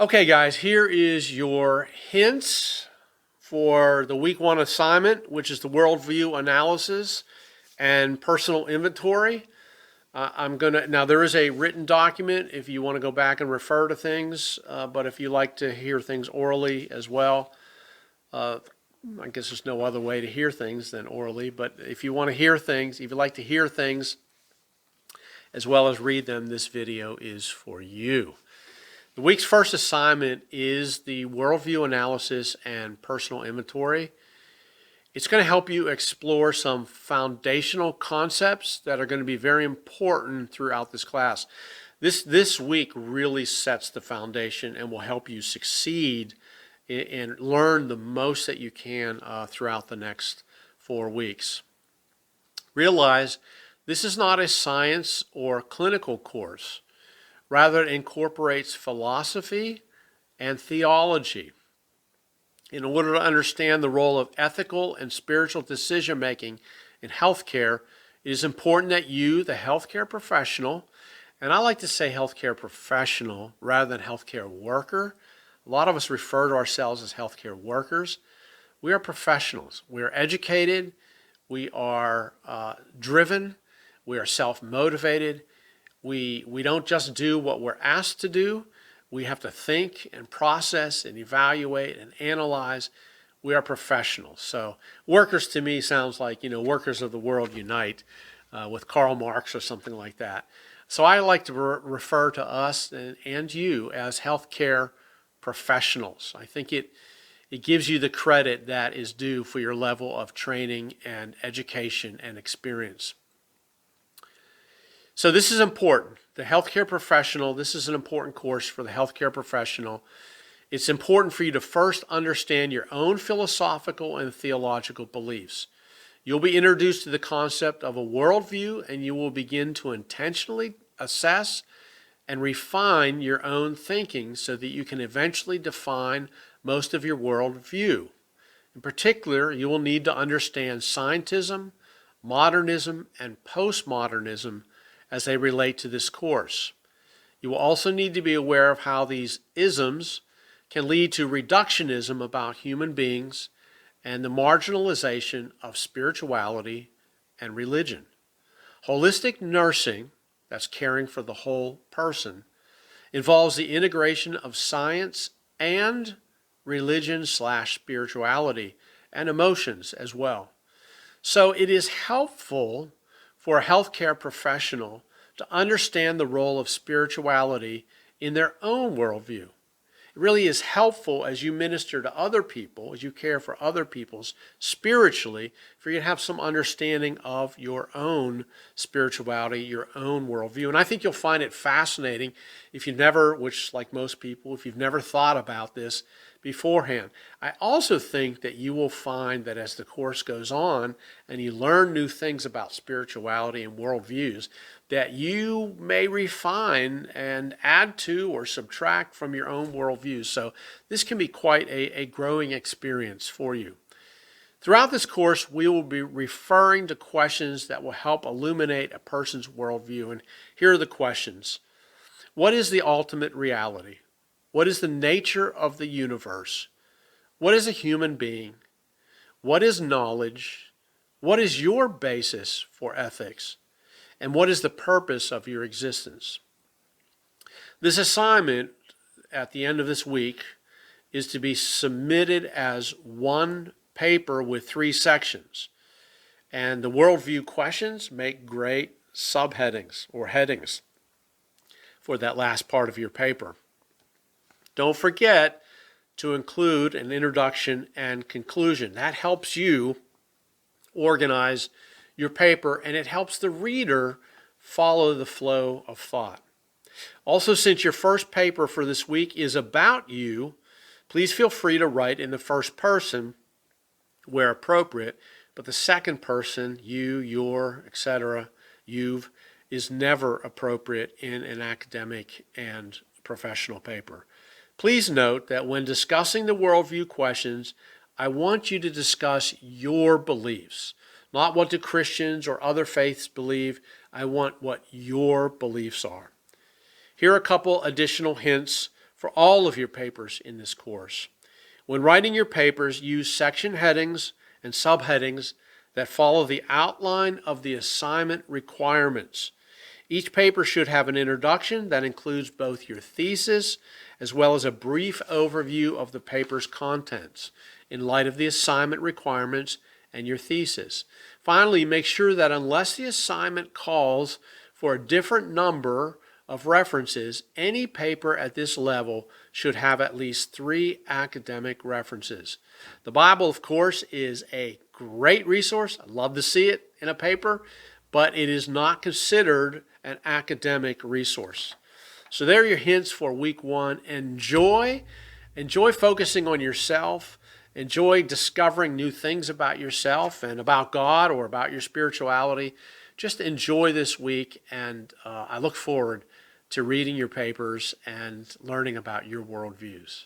Okay, guys, here is your hints for the week one assignment, which is the worldview analysis and personal inventory. Now there is a written document if you want to go back and refer to things, but if you like to hear things orally as well, I guess there's no other way to hear things than orally, but if you want to hear things, if you like to hear things as well as read them, this video is for you. The week's first assignment is the worldview analysis and personal inventory. It's going to help you explore some foundational concepts that are going to be very important throughout this class. This week really sets the foundation and will help you succeed and learn the most that you can throughout the next 4 weeks. Realize this is not a science or clinical course. Rather, it incorporates philosophy and theology. In order to understand the role of ethical and spiritual decision making in healthcare, it is important that you, the healthcare professional, and I like to say healthcare professional rather than healthcare worker. A lot of us refer to ourselves as healthcare workers. We are professionals. We are educated. We are driven. We are self-motivated. We don't just do what we're asked to do. We have to think and process and evaluate and analyze. We are professionals. So workers to me sounds like, workers of the world unite with Karl Marx or something like that. So I like to refer to us and you as healthcare professionals. I think it gives you the credit that is due for your level of training and education and experience. So this is important. The healthcare professional, this is an important course for the healthcare professional. It's important for you to first understand your own philosophical and theological beliefs. You'll be introduced to the concept of a worldview, and you will begin to intentionally assess and refine your own thinking so that you can eventually define most of your worldview. In particular, you will need to understand scientism, modernism, and postmodernism as they relate to this course. You will also need to be aware of how these isms can lead to reductionism about human beings and the marginalization of spirituality and religion. Holistic nursing, that's caring for the whole person, involves the integration of science and religion/spirituality and emotions as well. So it is helpful for a healthcare professional to understand the role of spirituality in their own worldview. It really is helpful as you minister to other people, as you care for other people spiritually, for you to have some understanding of your own spirituality, your own worldview. And I think you'll find it fascinating if you've never, which like most people, if you've never thought about this beforehand. I also think that you will find that as the course goes on and you learn new things about spirituality and worldviews, that you may refine and add to or subtract from your own worldviews. So this can be quite a growing experience for you. Throughout this course, we will be referring to questions that will help illuminate a person's worldview. And here are the questions. What is the ultimate reality? What is the nature of the universe? What is a human being? What is knowledge? What is your basis for ethics? And what is the purpose of your existence? This assignment at the end of this week is to be submitted as one paper with 3 sections. And the worldview questions make great subheadings or headings for that last part of your paper. Don't forget to include an introduction and conclusion. That helps you organize your paper, and it helps the reader follow the flow of thought. Also, since your first paper for this week is about you, please feel free to write in the first person where appropriate, but the second person, you, your, etc., you've, is never appropriate in an academic and professional paper. Please note that when discussing the worldview questions, I want you to discuss your beliefs, not what do Christians or other faiths believe. I want what your beliefs are. Here are a couple additional hints for all of your papers in this course. When writing your papers, use section headings and subheadings that follow the outline of the assignment requirements. Each paper should have an introduction that includes both your thesis as well as a brief overview of the paper's contents in light of the assignment requirements and your thesis. Finally, make sure that unless the assignment calls for a different number of references, any paper at this level should have at least 3 academic references. The Bible, of course, is a great resource. I'd love to see it in a paper, but it is not considered an academic resource. So there are your hints for week 1. Enjoy focusing on yourself. Enjoy discovering new things about yourself and about God or about your spirituality. Just enjoy this week, and I look forward to reading your papers and learning about your worldviews.